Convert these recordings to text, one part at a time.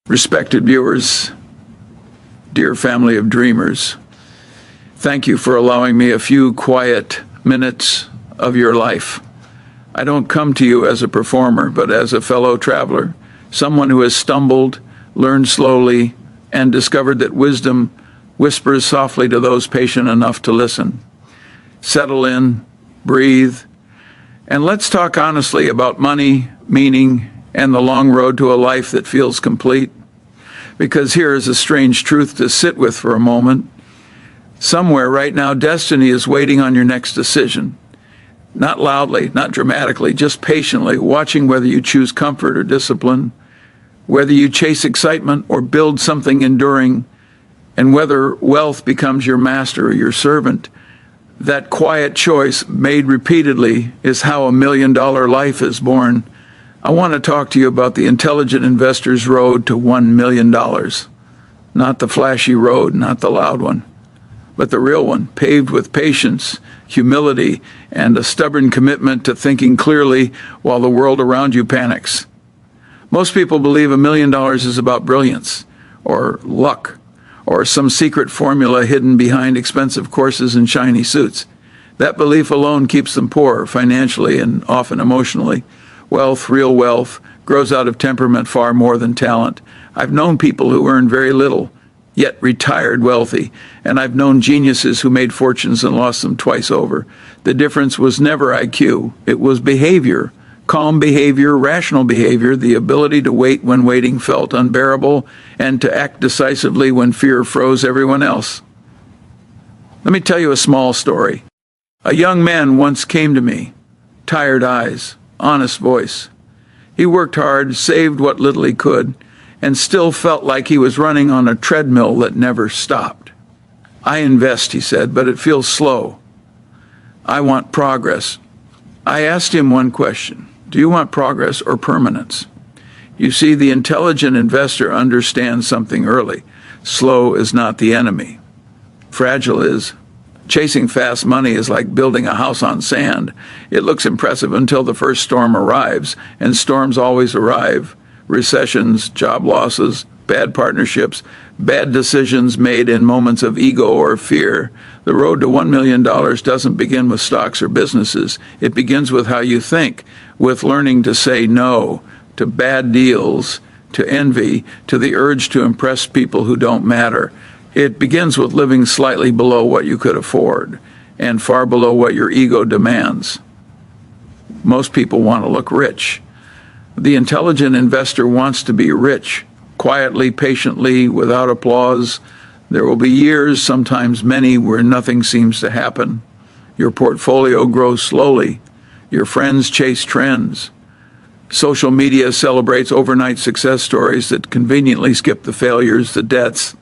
Respected viewers, dear family of dreamers, thank you for allowing me a few quiet minutes of your life. I don't come to you as a performer, but as a fellow traveler, someone who has stumbled, learned slowly, and discovered that wisdom whispers softly to those patient enough to listen. Settle in, breathe, and let's talk honestly about money, meaning, and the long road to a life that feels complete. Because here is a strange truth to sit with for a moment. Somewhere right now, destiny is waiting on your next decision. Not loudly, not dramatically, just patiently, watching whether you choose comfort or discipline, whether you chase excitement or build something enduring, and whether wealth becomes your master or your servant. That quiet choice, made repeatedly, is how $1 million life is born. I want to talk to you about the intelligent investor's road to $1 million. Not the flashy road, not the loud one, but the real one, paved with patience, humility, and a stubborn commitment to thinking clearly while the world around you panics. Most people believe $1 million is about brilliance, or luck, or some secret formula hidden behind expensive courses and shiny suits. That belief alone keeps them poor, financially and often emotionally. Wealth, real wealth, grows out of temperament far more than talent. I've known people who earned very little, yet retired wealthy, and I've known geniuses who made fortunes and lost them twice over. The difference was never IQ, it was behavior. Calm behavior, rational behavior, the ability to wait when waiting felt unbearable, and to act decisively when fear froze everyone else. Let me tell you a small story. A young man once came to me, tired eyes, honest voice. He worked hard, saved what little he could, and still felt like he was running on a treadmill that never stopped. I invest, he said, but it feels slow. I want progress. I asked him one question. Do you want progress or permanence? You see, the intelligent investor understands something early. Slow is not the enemy. Fragile is. Chasing fast money is like building a house on sand. It looks impressive until the first storm arrives, and storms always arrive. Recessions, job losses, bad partnerships, bad decisions made in moments of ego or fear. The road to $1 million doesn't begin with stocks or businesses. It begins with how you think, with learning to say no to bad deals, to envy, to the urge to impress people who don't matter. It begins with living slightly below what you could afford and far below what your ego demands. Most people want to look rich. The intelligent investor wants to be rich, quietly, patiently, without applause. There will be years, sometimes many, where nothing seems to happen. Your portfolio grows slowly. Your friends chase trends. Social media celebrates overnight success stories that conveniently skip the failures, the debts,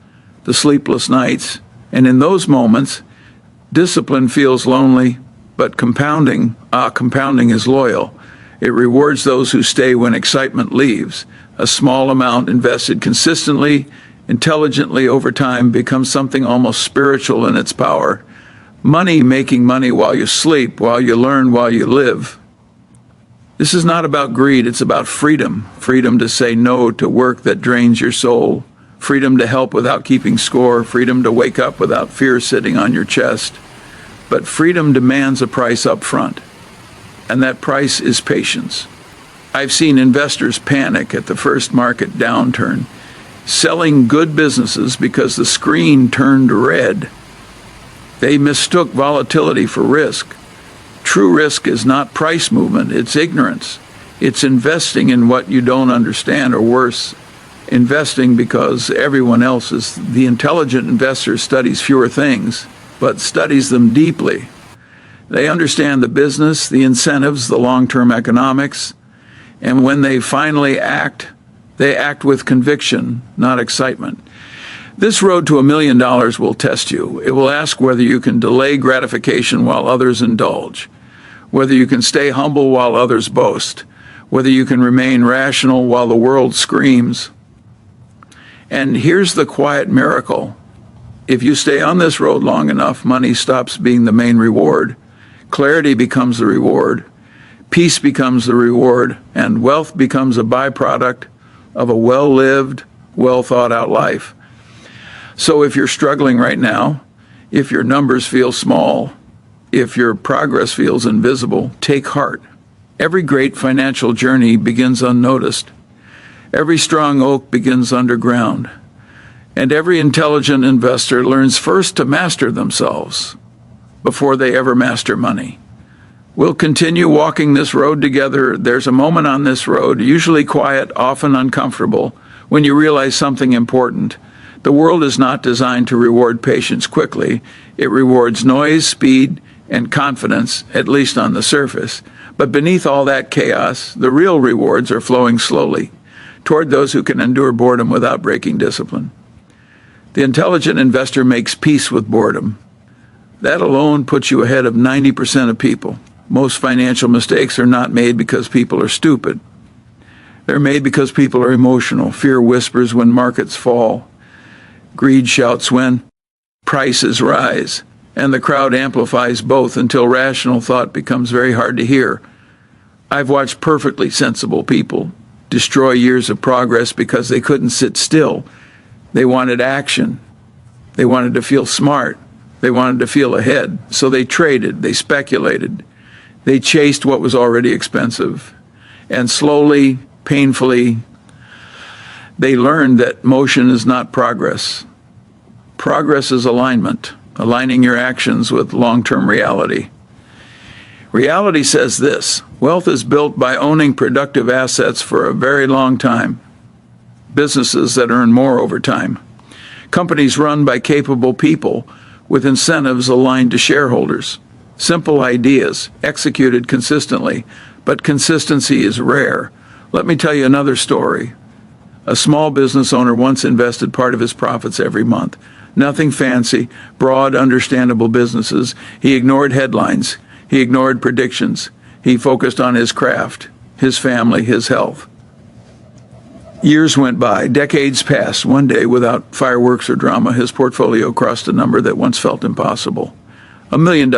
the sleepless nights. And in those moments, discipline feels lonely, but compounding is loyal. It rewards those who stay when excitement leaves. A small amount invested consistently, intelligently over time becomes something almost spiritual in its power. Money making money while you sleep, while you learn, while you live. This is not about greed, it's about freedom. Freedom to say no to work that drains your soul. Freedom to help without keeping score. Freedom to wake up without fear sitting on your chest. But freedom demands a price up front. And that price is patience. I've seen investors panic at the first market downturn, selling good businesses because the screen turned red. They mistook volatility for risk. True risk is not price movement, it's ignorance. It's investing in what you don't understand, or worse, investing because everyone else is. The intelligent investor studies fewer things, but studies them deeply. They understand the business, the incentives, the long-term economics, and when they finally act, they act with conviction, not excitement. This road to $1 million will test you. It will ask whether you can delay gratification while others indulge, whether you can stay humble while others boast, whether you can remain rational while the world screams. And here's the quiet miracle. If you stay on this road long enough, money stops being the main reward. Clarity becomes the reward. Peace becomes the reward. And wealth becomes a byproduct of a well-lived, well thought out life. So if you're struggling right now, if your numbers feel small, if your progress feels invisible, take heart. Every great financial journey begins unnoticed. Every strong oak begins underground. And every intelligent investor learns first to master themselves before they ever master money. We'll continue walking this road together. There's a moment on this road, usually quiet, often uncomfortable, when you realize something important. The world is not designed to reward patience quickly. It rewards noise, speed, and confidence, at least on the surface. But beneath all that chaos, the real rewards are flowing slowly toward those who can endure boredom without breaking discipline. The intelligent investor makes peace with boredom. That alone puts you ahead of 90% of people. Most financial mistakes are not made because people are stupid. They're made because people are emotional. Fear whispers when markets fall. Greed shouts when prices rise. And the crowd amplifies both until rational thought becomes very hard to hear. I've watched perfectly sensible people destroy years of progress because they couldn't sit still. They wanted action. They wanted to feel smart. They wanted to feel ahead. So they traded, they speculated. They chased what was already expensive. And slowly, painfully, they learned that motion is not progress. Progress is alignment, aligning your actions with long-term reality. Reality says this: wealth is built by owning productive assets for a very long time. Businesses that earn more over time. Companies run by capable people with incentives aligned to shareholders. Simple ideas, executed consistently, but consistency is rare. Let me tell you another story. A small business owner once invested part of his profits every month. Nothing fancy, broad, understandable businesses. He ignored headlines. He ignored predictions. He focused on his craft, his family, his health. Years went by, decades passed. One day, without fireworks or drama, his portfolio crossed a number that once felt impossible. $1 million.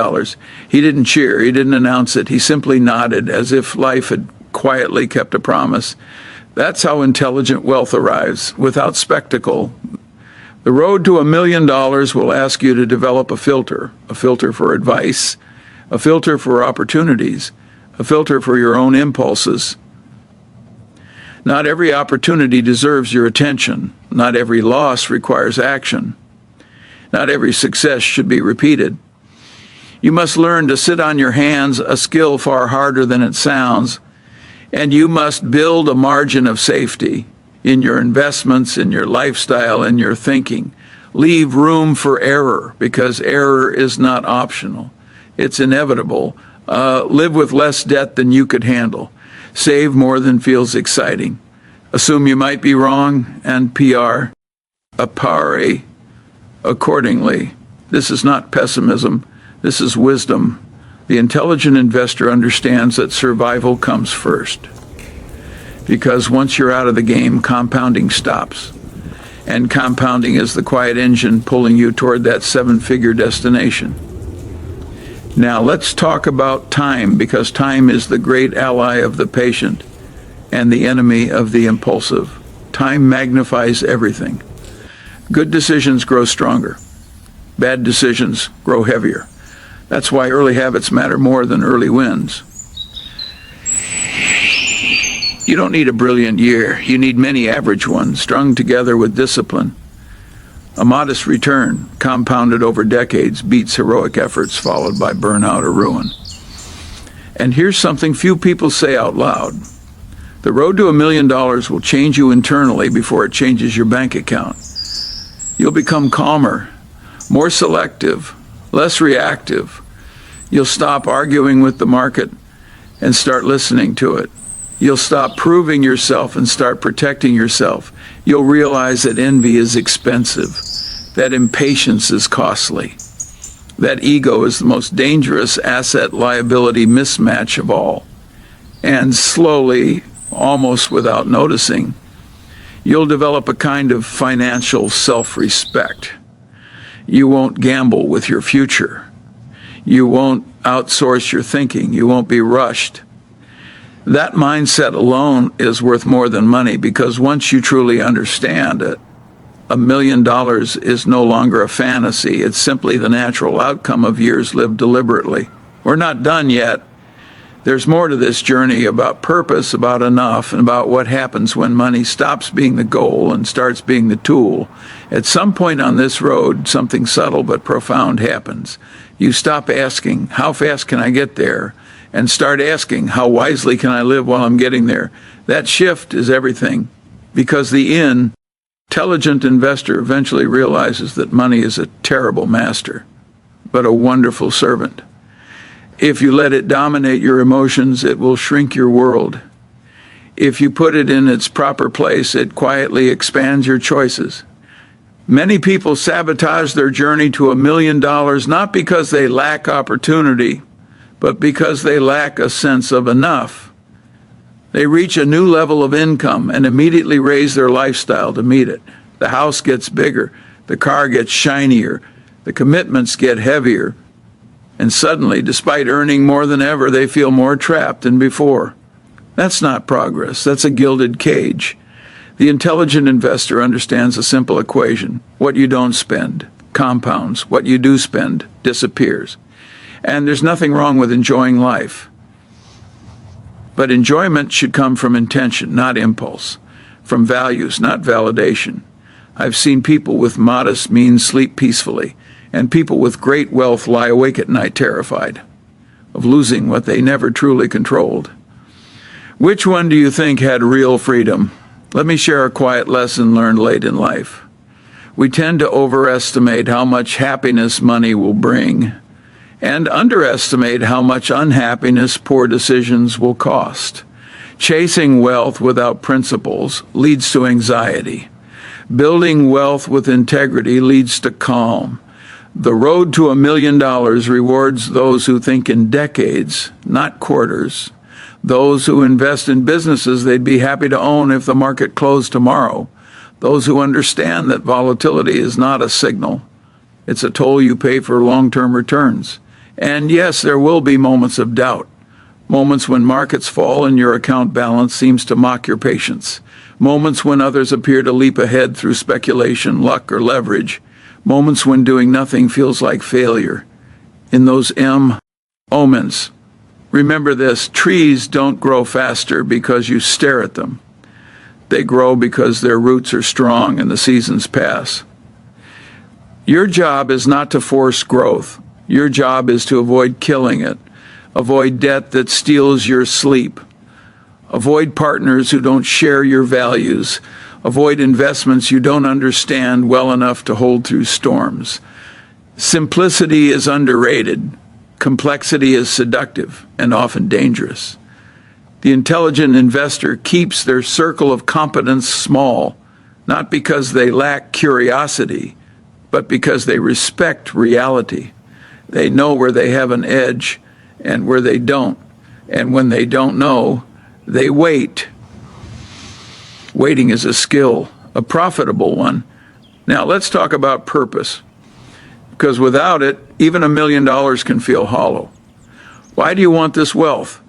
He didn't cheer, he didn't announce it, he simply nodded as if life had quietly kept a promise. That's how intelligent wealth arrives, without spectacle. The road to $1 million will ask you to develop a filter for advice, a filter for opportunities, a filter for your own impulses. Not every opportunity deserves your attention. Not every loss requires action. Not every success should be repeated. You must learn to sit on your hands, a skill far harder than it sounds, and you must build a margin of safety in your investments, in your lifestyle, in your thinking. Leave room for error, because error is not optional. It's inevitable. Live with less debt than you could handle. Save more than feels exciting. Assume you might be wrong, and appare accordingly. This is not pessimism. This is wisdom. The intelligent investor understands that survival comes first. Because once you're out of the game, compounding stops. And compounding is the quiet engine pulling you toward that seven-figure destination. Now let's talk about time, because time is the great ally of the patient and the enemy of the impulsive. Time magnifies everything. Good decisions grow stronger. Bad decisions grow heavier. That's why early habits matter more than early wins. You don't need a brilliant year. You need many average ones, strung together with discipline. A modest return, compounded over decades, beats heroic efforts followed by burnout or ruin. And here's something few people say out loud. The road to $1 million will change you internally before it changes your bank account. You'll become calmer, more selective, less reactive. You'll stop arguing with the market and start listening to it. You'll stop proving yourself and start protecting yourself. You'll realize that envy is expensive, that impatience is costly, that ego is the most dangerous asset-liability mismatch of all. And slowly, almost without noticing, you'll develop a kind of financial self-respect. You won't gamble with your future. You won't outsource your thinking. You won't be rushed. That mindset alone is worth more than money, because once you truly understand it, $1 million is no longer a fantasy. It's simply the natural outcome of years lived deliberately. We're not done yet. There's more to this journey about purpose, about enough, and about what happens when money stops being the goal and starts being the tool. At some point on this road, something subtle but profound happens. You stop asking, how fast can I get there? And start asking, how wisely can I live while I'm getting there? That shift is everything, because the intelligent investor eventually realizes that money is a terrible master, but a wonderful servant. If you let it dominate your emotions, it will shrink your world. If you put it in its proper place, it quietly expands your choices. Many people sabotage their journey to $1 million not because they lack opportunity, but because they lack a sense of enough. They reach a new level of income and immediately raise their lifestyle to meet it. The house gets bigger, the car gets shinier, the commitments get heavier, and suddenly, despite earning more than ever, they feel more trapped than before. That's not progress, that's a gilded cage. The intelligent investor understands a simple equation. What you don't spend compounds, what you do spend disappears. And there's nothing wrong with enjoying life. But enjoyment should come from intention, not impulse, from values, not validation. I've seen people with modest means sleep peacefully, and people with great wealth lie awake at night terrified of losing what they never truly controlled. Which one do you think had real freedom? Let me share a quiet lesson learned late in life. We tend to overestimate how much happiness money will bring, and underestimate how much unhappiness poor decisions will cost. Chasing wealth without principles leads to anxiety. Building wealth with integrity leads to calm. The road to $1 million rewards those who think in decades, not quarters. Those who invest in businesses they'd be happy to own if the market closed tomorrow. Those who understand that volatility is not a signal. It's a toll you pay for long-term returns. And yes, there will be moments of doubt. Moments when markets fall and your account balance seems to mock your patience. Moments when others appear to leap ahead through speculation, luck, or leverage. Moments when doing nothing feels like failure. In those omens, remember this: trees don't grow faster because you stare at them. They grow because their roots are strong and the seasons pass. Your job is not to force growth. Your job is to avoid killing it. Avoid debt that steals your sleep. Avoid partners who don't share your values. Avoid investments you don't understand well enough to hold through storms. Simplicity is underrated. Complexity is seductive and often dangerous. The intelligent investor keeps their circle of competence small, not because they lack curiosity, but because they respect reality. They know where they have an edge and where they don't. And when they don't know, they wait. Waiting is a skill, a profitable one. Now let's talk about purpose, because without it, even $1 million can feel hollow. Why do you want this wealth?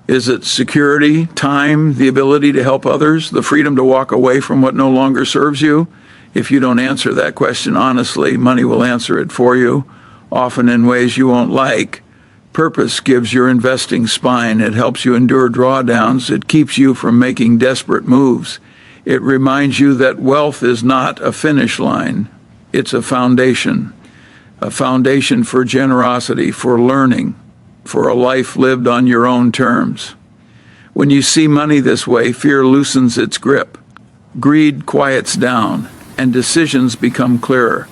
Is it security, time, the ability to help others, the freedom to walk away from what no longer serves you? If you don't answer that question honestly, money will answer it for you, often in ways you won't like. Purpose gives your investing spine. It helps you endure drawdowns. It keeps you from making desperate moves. It reminds you that wealth is not a finish line. It's a foundation for generosity, for learning, for a life lived on your own terms. When you see money this way, fear loosens its grip. Greed quiets down, and decisions become clearer.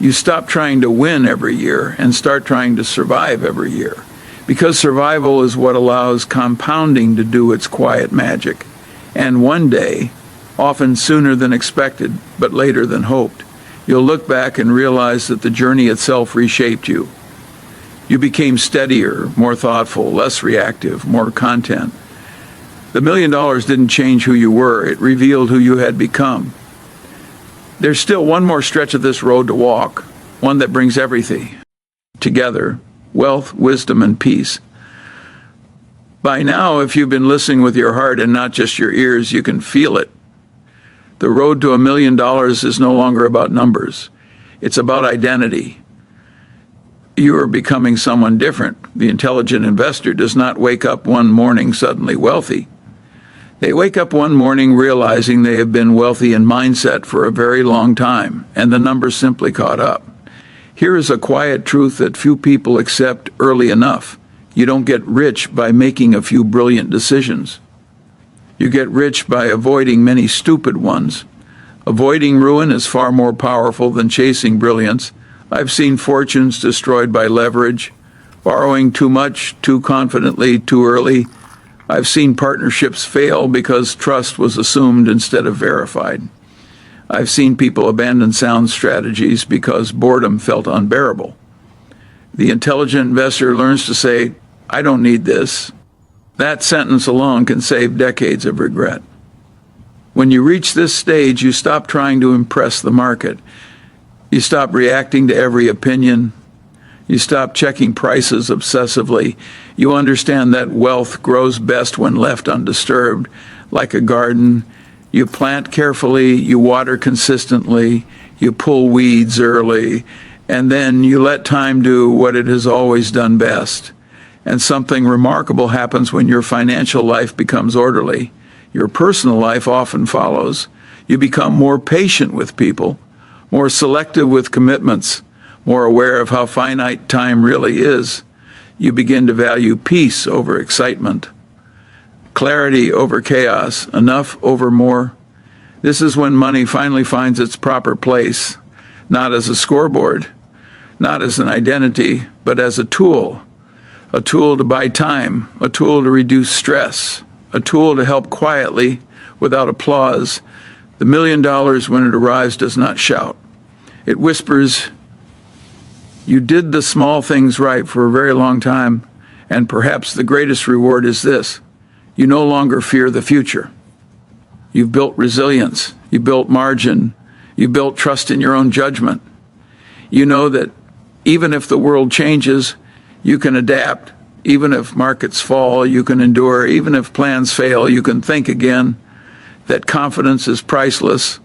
You stop trying to win every year and start trying to survive every year, because survival is what allows compounding to do its quiet magic. And one day, often sooner than expected, but later than hoped, you'll look back and realize that the journey itself reshaped you. You became steadier, more thoughtful, less reactive, more content. The $1 million didn't change who you were, it revealed who you had become. There's still one more stretch of this road to walk, one that brings everything together: wealth, wisdom, and peace. By now, if you've been listening with your heart and not just your ears, you can feel it. The road to $1 million is no longer about numbers. It's about identity. You are becoming someone different. The intelligent investor does not wake up one morning suddenly wealthy. They wake up one morning realizing they have been wealthy in mindset for a very long time, and the numbers simply caught up. Here is a quiet truth that few people accept early enough. You don't get rich by making a few brilliant decisions. You get rich by avoiding many stupid ones. Avoiding ruin is far more powerful than chasing brilliance. I've seen fortunes destroyed by leverage, borrowing too much, too confidently, too early. I've seen partnerships fail because trust was assumed instead of verified. I've seen people abandon sound strategies because boredom felt unbearable. The intelligent investor learns to say, "I don't need this." That sentence alone can save decades of regret. When you reach this stage, you stop trying to impress the market. You stop reacting to every opinion. You stop checking prices obsessively. You understand that wealth grows best when left undisturbed, like a garden. You plant carefully, you water consistently, you pull weeds early, and then you let time do what it has always done best. And something remarkable happens when your financial life becomes orderly. Your personal life often follows. You become more patient with people, more selective with commitments, more aware of how finite time really is. You begin to value peace over excitement, clarity over chaos, enough over more. This is when money finally finds its proper place, not as a scoreboard, not as an identity, but as a tool to buy time, a tool to reduce stress, a tool to help quietly without applause. The $1 million, when it arrives, does not shout. It whispers, "You did the small things right for a very long time, and perhaps the greatest reward is this. You no longer fear the future. You've built resilience. You built margin. You built trust in your own judgment. You know that even if the world changes, you can adapt. Even if markets fall, you can endure. Even if plans fail, you can think again. That confidence is priceless.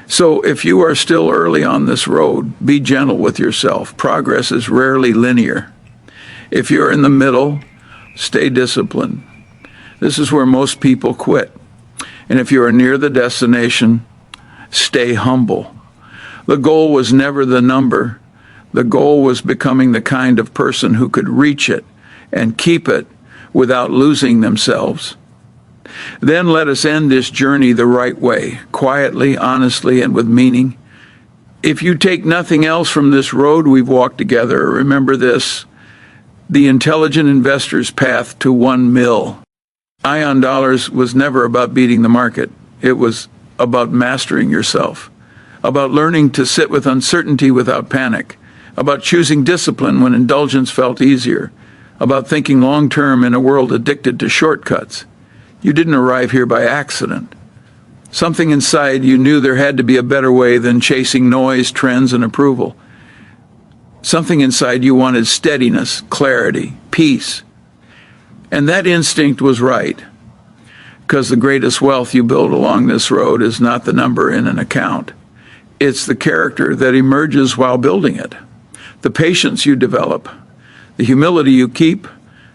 So if you are still early on this road, be gentle with yourself. Progress is rarely linear. If you're in the middle, stay disciplined. This is where most people quit. And if you are near the destination, stay humble. The goal was never the number. The goal was becoming the kind of person who could reach it and keep it without losing themselves. Then let us end this journey the right way, quietly, honestly, and with meaning. If you take nothing else from this road we've walked together, remember this: the intelligent investor's path to 1 mil. Ion Dollars was never about beating the market. It was about mastering yourself, about learning to sit with uncertainty without panic, about choosing discipline when indulgence felt easier, about thinking long-term in a world addicted to shortcuts. You didn't arrive here by accident. Something inside you knew there had to be a better way than chasing noise, trends, and approval. Something inside you wanted steadiness, clarity, peace. And that instinct was right, because the greatest wealth you build along this road is not the number in an account. It's the character that emerges while building it, the patience you develop, the humility you keep,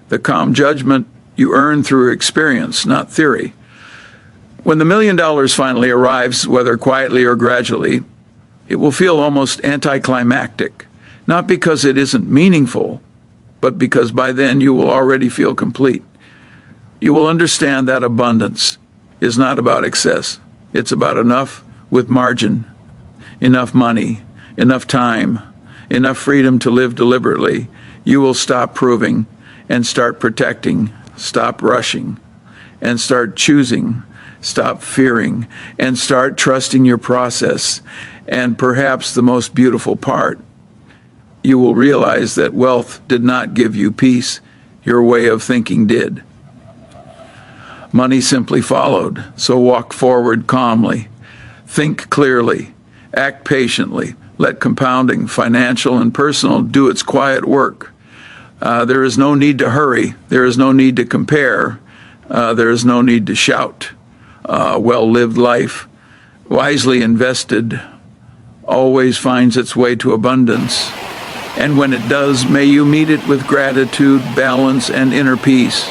the calm judgment you earn through experience, not theory. When the $1 million finally arrives, whether quietly or gradually, it will feel almost anticlimactic, not because it isn't meaningful, but because by then you will already feel complete. You will understand that abundance is not about excess. It's about enough with margin, enough money, enough time, enough freedom to live deliberately. You will stop proving and start protecting, stop rushing, and start choosing, stop fearing, and start trusting your process. And perhaps the most beautiful part, you will realize that wealth did not give you peace, your way of thinking did. Money simply followed, so walk forward calmly, think clearly, act patiently, let compounding, financial and personal, do its quiet work. There is no need to hurry. There is no need to compare. There is no need to shout. Well-lived life, wisely invested, always finds its way to abundance. And when it does, may you meet it with gratitude, balance, and inner peace.